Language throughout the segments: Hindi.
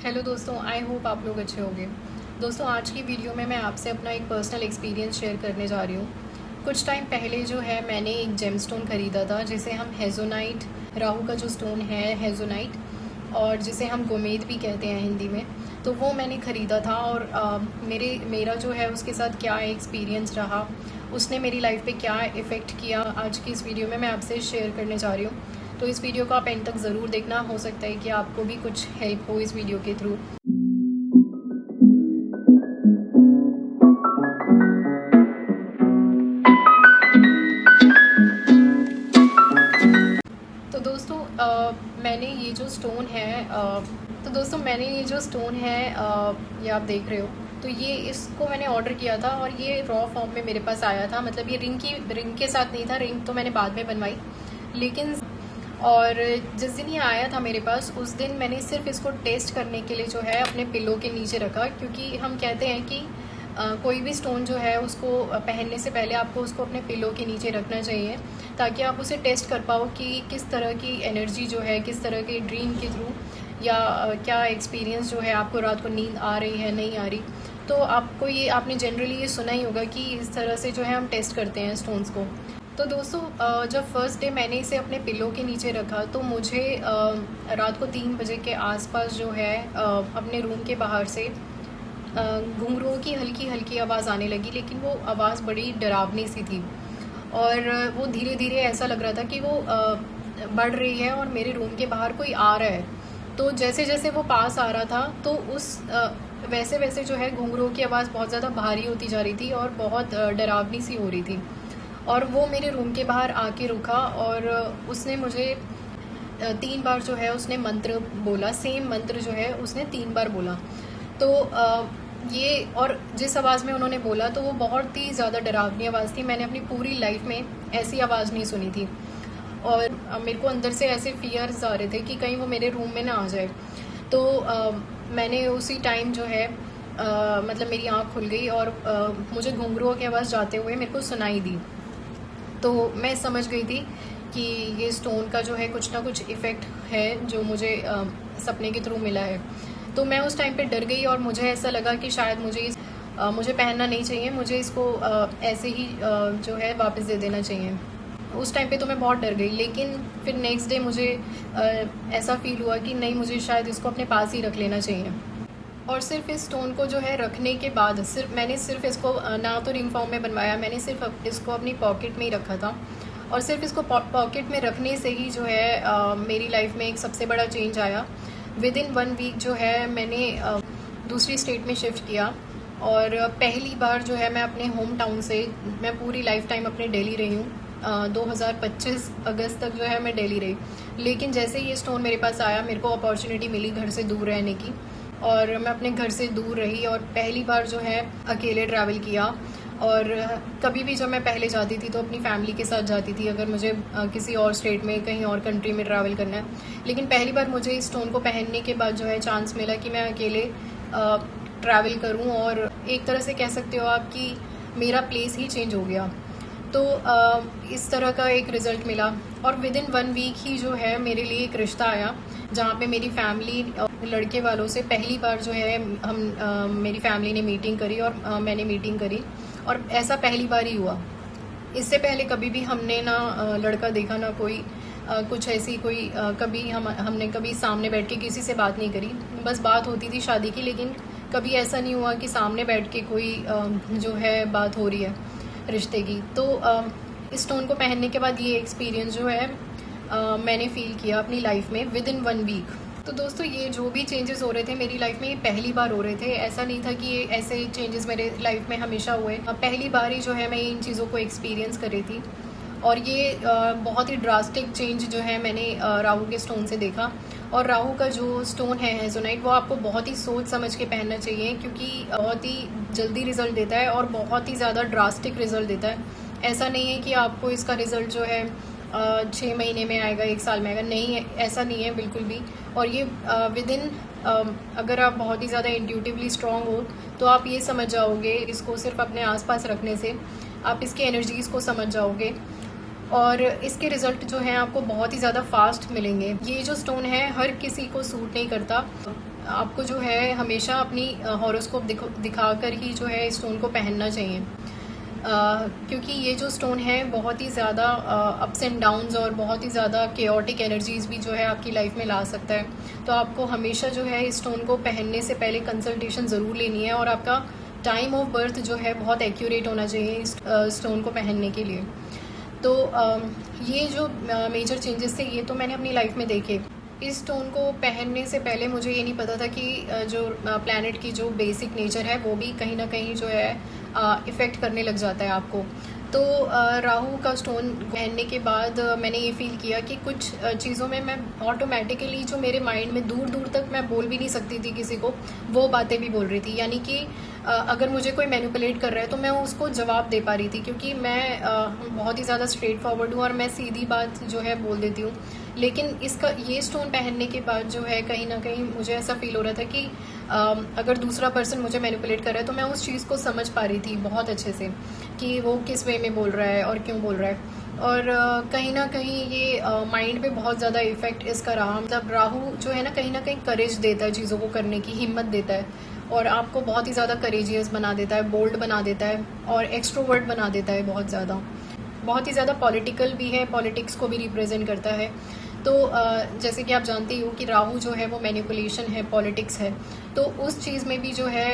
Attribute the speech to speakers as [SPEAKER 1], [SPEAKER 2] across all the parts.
[SPEAKER 1] हेलो दोस्तों, आई होप आप लोग अच्छे होंगे। दोस्तों, आज की वीडियो में मैं आपसे अपना एक पर्सनल एक्सपीरियंस शेयर करने जा रही हूँ। कुछ टाइम पहले जो है मैंने एक जेम स्टोन ख़रीदा था, जिसे हम हेज़ोनाइट, राहु का जो स्टोन है हेज़ोनाइट, और जिसे हम गोमेद भी कहते हैं हिंदी में। तो वो मैंने ख़रीदा था और मेरा जो है उसके साथ क्या एक्सपीरियंस रहा, उसने मेरी लाइफ पे क्या इफ़ेक्ट किया, आज की इस वीडियो में मैं आपसे शेयर करने जा रही हूँ। तो इस वीडियो को आप एंड तक ज़रूर देखना, हो सकता है कि आपको भी कुछ हेल्प हो इस वीडियो के थ्रू। तो दोस्तों, मैंने ये जो स्टोन है ये आप देख रहे हो। तो ये इसको मैंने ऑर्डर किया था और ये रॉ फॉर्म में मेरे पास आया था। मतलब ये रिंग के साथ नहीं था, रिंग तो मैंने बाद में बनवाई। लेकिन और जिस दिन ये आया था मेरे पास, उस दिन मैंने सिर्फ इसको टेस्ट करने के लिए जो है अपने पिलो के नीचे रखा, क्योंकि हम कहते हैं कि कोई भी स्टोन जो है उसको पहनने से पहले आपको उसको अपने पिलो के नीचे रखना चाहिए, ताकि आप उसे टेस्ट कर पाओ कि किस तरह की एनर्जी जो है, किस तरह के ड्रीम के थ्रू या क्या एक्सपीरियंस जो है, आपको रात को नींद आ रही है नहीं आ रही। तो आपने जनरली ये सुना ही होगा कि इस तरह से जो है हम टेस्ट करते हैं स्टोन्स को। तो दोस्तों, जब फर्स्ट डे मैंने इसे अपने पिलो के नीचे रखा तो मुझे रात को 3 बजे के आसपास जो है अपने रूम के बाहर से घुंघरूओं की हल्की हल्की आवाज़ आने लगी। लेकिन वो आवाज़ बड़ी डरावनी सी थी और वो धीरे धीरे ऐसा लग रहा था कि वो बढ़ रही है और मेरे रूम के बाहर कोई आ रहा है। तो जैसे जैसे वो पास आ रहा था तो वैसे वैसे जो है घुंघरूओं की आवाज़ बहुत ज़्यादा भारी होती जा रही थी और बहुत डरावनी सी हो रही थी। और वो मेरे रूम के बाहर आके रुका और उसने मुझे 3 बार जो है उसने मंत्र बोला। सेम मंत्र जो है उसने 3 बार बोला। तो ये और जिस आवाज़ में उन्होंने बोला तो वो बहुत ही ज़्यादा डरावनी आवाज़ थी। मैंने अपनी पूरी लाइफ में ऐसी आवाज़ नहीं सुनी थी और मेरे को अंदर से ऐसे फियर्स आ रहे थे कि कहीं वो मेरे रूम में ना आ जाए। तो मैंने उसी टाइम जो है मतलब मेरी आँख खुल गई और मुझे घुंघरूओं की आवाज़ जाते हुए मेरे को सुनाई दी। तो मैं समझ गई थी कि ये स्टोन का जो है कुछ ना कुछ इफ़ेक्ट है जो मुझे सपने के थ्रू मिला है। तो मैं उस टाइम पे डर गई और मुझे ऐसा लगा कि शायद मुझे पहनना नहीं चाहिए, मुझे इसको ऐसे ही जो है वापस दे देना चाहिए। उस टाइम पे तो मैं बहुत डर गई, लेकिन फिर नेक्स्ट डे मुझे ऐसा फ़ील हुआ कि नहीं, मुझे शायद इसको अपने पास ही रख लेना चाहिए। और सिर्फ इस स्टोन को जो है रखने के बाद मैंने सिर्फ इसको ना तो रिंग फॉर्म में बनवाया, मैंने सिर्फ इसको अपनी पॉकेट में ही रखा था। और सिर्फ इसको पॉकेट में रखने से ही जो है मेरी लाइफ में एक सबसे बड़ा चेंज आया। विद इन 1 वीक जो है मैंने दूसरी स्टेट में शिफ्ट किया और पहली बार जो है मैं अपने होम टाउन से, मैं पूरी लाइफ टाइम अपने दिल्ली रही हूँ। 2025 अगस्त तक जो है मैं दिल्ली रही। लेकिन जैसे ही ये स्टोन मेरे पास आया, मेरे को अपॉर्चुनिटी मिली घर से दूर रहने की और मैं अपने घर से दूर रही और पहली बार जो है अकेले ट्रैवल किया। और कभी भी जब मैं पहले जाती थी तो अपनी फैमिली के साथ जाती थी, अगर मुझे किसी और स्टेट में, कहीं और कंट्री में ट्रैवल करना है। लेकिन पहली बार मुझे इस स्टोन को पहनने के बाद जो है चांस मिला कि मैं अकेले ट्रैवल करूं और एक तरह से कह सकते हो आप कि मेरा प्लेस ही चेंज हो गया। तो इस तरह का एक रिज़ल्ट मिला और विद इन 1 वीक ही जो है मेरे लिए एक रिश्ता आया, जहाँ पे मेरी फैमिली लड़के वालों से पहली बार जो है मेरी फैमिली ने मीटिंग करी और मैंने मीटिंग करी। और ऐसा पहली बार ही हुआ। इससे पहले कभी भी हमने ना लड़का देखा, ना कोई कुछ ऐसी कोई कभी हमने कभी सामने बैठ के किसी से बात नहीं करी। बस बात होती थी शादी की, लेकिन कभी ऐसा नहीं हुआ कि सामने बैठ के कोई जो है बात हो रही है रिश्ते की। तो इस स्टोन को पहनने के बाद ये एक्सपीरियंस जो है मैंने फ़ील किया अपनी लाइफ में विद इन 1 वीक। तो दोस्तों, ये जो भी चेंजेस हो रहे थे मेरी लाइफ में, ये पहली बार हो रहे थे। ऐसा नहीं था कि ये ऐसे चेंजेस मेरे लाइफ में हमेशा हुए। पहली बार ही जो है मैं इन चीज़ों को एक्सपीरियंस कर रही थी और ये बहुत ही ड्रास्टिक चेंज जो है मैंने राहु के स्टोन से देखा। और राहु का जो स्टोन है हेज़ोनाइट, वो आपको बहुत ही सोच समझ के पहनना चाहिए, क्योंकि बहुत ही जल्दी रिज़ल्ट देता है और बहुत ही ज़्यादा ड्रास्टिक रिज़ल्ट देता है। ऐसा नहीं है कि आपको इसका रिज़ल्ट जो है 6 महीने में आएगा, 1 साल में आएगा, नहीं है, ऐसा नहीं है बिल्कुल भी। और ये विद इन अगर आप बहुत ही ज़्यादा इंट्यूटिवली स्ट्रॉन्ग हो तो आप ये समझ जाओगे, इसको सिर्फ अपने आसपास रखने से आप इसकी एनर्जीज़ को समझ जाओगे और इसके रिज़ल्ट जो हैं आपको बहुत ही ज़्यादा फास्ट मिलेंगे। ये जो स्टोन है हर किसी को सूट नहीं करता। आपको जो है हमेशा अपनी हॉरोस्कोप दिखा कर ही जो है स्टोन को पहनना चाहिए, क्योंकि ये जो स्टोन है बहुत ही ज़्यादा अप्स एंड डाउन्स और बहुत ही ज़्यादा केओटिक एनर्जीज़ भी जो है आपकी लाइफ में ला सकता है। तो आपको हमेशा जो है इस स्टोन को पहनने से पहले कंसल्टेशन ज़रूर लेनी है, और आपका टाइम ऑफ बर्थ जो है बहुत एक्यूरेट होना चाहिए इस स्टोन को पहनने के लिए। तो ये जो मेजर चेंजेस थे ये तो मैंने अपनी लाइफ में देखे। इस स्टोन को पहनने से पहले मुझे ये नहीं पता था कि जो प्लैनेट की जो बेसिक नेचर है वो भी कहीं ना कहीं जो है इफ़ेक्ट करने लग जाता है आपको। तो राहु का स्टोन पहनने के बाद मैंने ये फील किया कि कुछ चीज़ों में मैं ऑटोमेटिकली, जो मेरे माइंड में दूर दूर तक मैं बोल भी नहीं सकती थी किसी को, वो बातें भी बोल रही थी। यानी कि अगर मुझे कोई मैनिपुलेट कर रहा है तो मैं उसको जवाब दे पा रही थी, क्योंकि मैं बहुत ही ज़्यादा स्ट्रेट फॉरवर्ड हूँ और मैं सीधी बात जो है बोल देती हूँ। लेकिन इसका ये स्टोन पहनने के बाद जो है कहीं ना कहीं मुझे ऐसा फील हो रहा था कि अगर दूसरा पर्सन मुझे मैनिपुलेट कर रहा है तो मैं उस चीज़ को समझ पा रही थी बहुत अच्छे से कि वो किस वे में बोल रहा है और क्यों बोल रहा है। और कहीं ना कहीं ये माइंड पे बहुत ज़्यादा इफेक्ट इसका रहा। मतलब राहु जो है ना कहीं करेज देता है, चीज़ों को करने की हिम्मत देता है और आपको बहुत ही ज़्यादा करेजियस बना देता है, बोल्ड बना देता है और एक्सट्रोवर्ट बना देता है बहुत ही ज़्यादा पॉलिटिकल भी है, पॉलिटिक्स को भी रिप्रेजेंट करता है। तो जैसे कि आप जानते हो कि राहु जो है वो मैनिपुलेशन है, पॉलिटिक्स है। तो उस चीज़ में भी जो है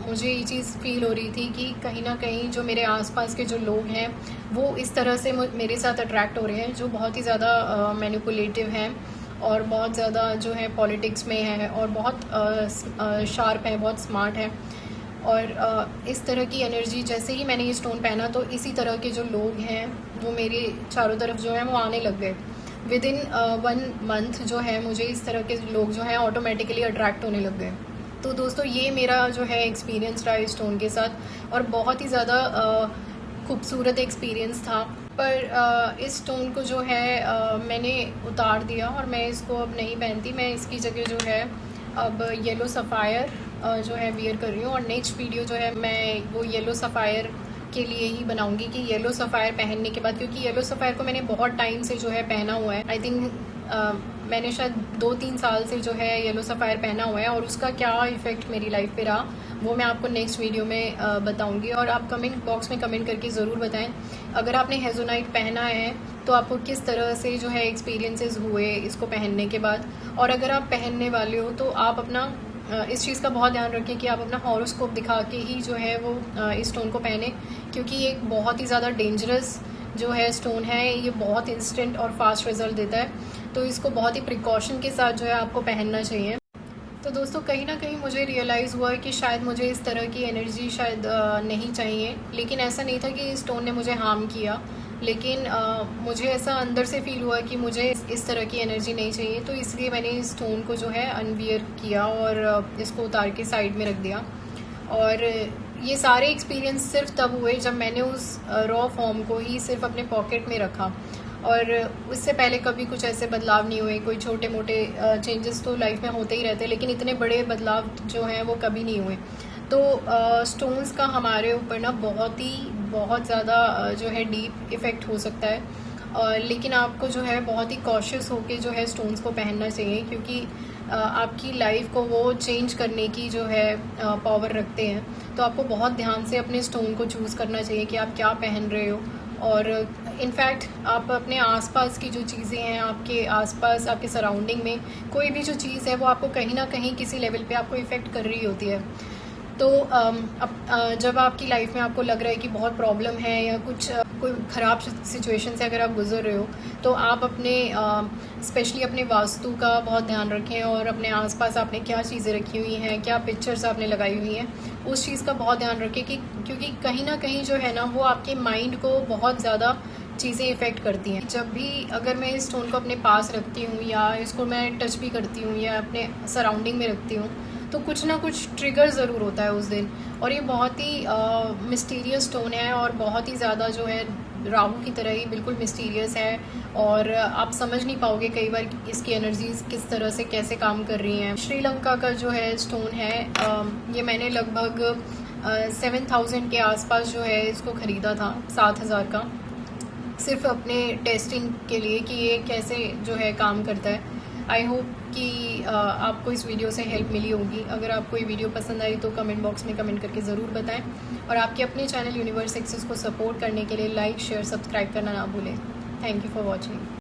[SPEAKER 1] मुझे ये चीज़ फील हो रही थी कि कहीं ना कहीं जो मेरे आसपास के जो लोग हैं वो इस तरह से मेरे साथ अट्रैक्ट हो रहे हैं, जो बहुत ही ज़्यादा मैनिपुलेटिव हैं और बहुत ज़्यादा जो है पॉलिटिक्स में है और बहुत शार्प है, बहुत स्मार्ट है। और इस तरह की एनर्जी जैसे ही मैंने ये स्टोन पहना तो इसी तरह के जो लोग हैं वो मेरे चारों तरफ जो है वो आने लग गए। विद इन 1 मंथ जो है मुझे इस तरह के लोग जो हैं ऑटोमेटिकली अट्रैक्ट होने लग गए। तो दोस्तों ये मेरा जो है एक्सपीरियंस रहा इस स्टोन के साथ और बहुत ही ज़्यादा खूबसूरत एक्सपीरियंस था। पर इस स्टोन को जो है मैंने उतार दिया और मैं इसको अब नहीं पहनती। मैं इसकी जगह जो है अब येलो सफ़ायर जो है वियर कर रही हूँ और नेक्स्ट वीडियो जो है मैं वो येलो सफ़ायर के लिए ही बनाऊंगी कि येलो सफ़ायर पहनने के बाद, क्योंकि येलो सफ़ायर को मैंने बहुत टाइम से जो है पहना हुआ है। आई थिंक मैंने शायद 2-3 साल से जो है येलो सफ़ायर पहना हुआ है और उसका क्या इफ़ेक्ट मेरी लाइफ पे रहा वो मैं आपको नेक्स्ट वीडियो में बताऊंगी। और आप कमेंट बॉक्स में कमेंट करके ज़रूर बताएं अगर आपने हेज़ोनाइट पहना है तो आपको किस तरह से जो है एक्सपीरियंसेस हुए इसको पहनने के बाद। और अगर आप पहनने वाले हो तो आप अपना इस चीज़ का बहुत ध्यान रखें कि आप अपना हॉरोस्कोप दिखा के ही जो है वो इस स्टोन को पहने, क्योंकि ये एक बहुत ही ज़्यादा डेंजरस जो है स्टोन है। ये बहुत इंस्टेंट और फास्ट रिजल्ट देता है, तो इसको बहुत ही प्रिकॉशन के साथ जो है आपको पहनना चाहिए। तो दोस्तों कहीं ना कहीं मुझे रियलाइज़ हुआ कि शायद मुझे इस तरह की एनर्जी शायद नहीं चाहिए, लेकिन ऐसा नहीं था कि स्टोन ने मुझे हार्म किया, लेकिन मुझे ऐसा अंदर से फील हुआ कि मुझे इस तरह की एनर्जी नहीं चाहिए। तो इसलिए मैंने इस स्टोन को जो है अनवियर किया और इसको उतार के साइड में रख दिया। और ये सारे एक्सपीरियंस सिर्फ तब हुए जब मैंने उस रॉ फॉर्म को ही सिर्फ अपने पॉकेट में रखा, और उससे पहले कभी कुछ ऐसे बदलाव नहीं हुए। कोई छोटे मोटे चेंजेस तो लाइफ में होते ही रहते हैं, लेकिन इतने बड़े बदलाव जो हैं वो कभी नहीं हुए। तो स्टोन्स का हमारे ऊपर ना बहुत ज़्यादा जो है डीप इफ़ेक्ट हो सकता है, लेकिन आपको जो है बहुत ही कॉशियस होके जो है स्टोन्स को पहनना चाहिए, क्योंकि आपकी लाइफ को वो चेंज करने की जो है पावर रखते हैं। तो आपको बहुत ध्यान से अपने स्टोन को चूज़ करना चाहिए कि आप क्या पहन रहे हो। और इनफैक्ट आप अपने आसपास की जो चीज़ें हैं, आपके आसपास आपके सराउंडिंग में कोई भी जो चीज़ है वो आपको कहीं ना कहीं किसी लेवल पे आपको इफ़ेक्ट कर रही होती है। तो जब आपकी लाइफ में आपको लग रहा है कि बहुत प्रॉब्लम है या कुछ कोई ख़राब सिचुएशन से अगर आप गुजर रहे हो, तो आप अपने स्पेशली अपने वास्तु का बहुत ध्यान रखें और अपने आसपास आपने क्या चीज़ें रखी हुई हैं, क्या पिक्चर्स आपने लगाई हुई हैं, उस चीज़ का बहुत ध्यान रखें कि क्योंकि कहीं ना कहीं जो है ना वो आपके माइंड को बहुत ज़्यादा चीज़ें इफ़ेक्ट करती हैं। जब भी अगर मैं इस स्टोन को अपने पास रखती हूँ या इसको मैं टच भी करती हूँ या अपने सराउंडिंग में रखती हूँ, तो कुछ ना कुछ ट्रिगर ज़रूर होता है उस दिन। और ये बहुत ही मिस्टीरियस स्टोन है और बहुत ही ज़्यादा जो है राहु की तरह ही बिल्कुल मिस्टीरियस है, और आप समझ नहीं पाओगे कई बार इसकी एनर्जीज किस तरह से कैसे काम कर रही हैं। श्रीलंका का जो है स्टोन है, ये मैंने लगभग 7000 के आसपास जो है इसको ख़रीदा था, 7000 का, सिर्फ अपने टेस्टिंग के लिए कि ये कैसे जो है काम करता है। आई होप कि आपको इस वीडियो से हेल्प मिली होगी। अगर आपको ये वीडियो पसंद आई तो कमेंट बॉक्स में कमेंट करके ज़रूर बताएं और आपके अपने चैनल यूनिवर्स एक्सेस को सपोर्ट करने के लिए लाइक शेयर सब्सक्राइब करना ना भूलें। Thank you for watching.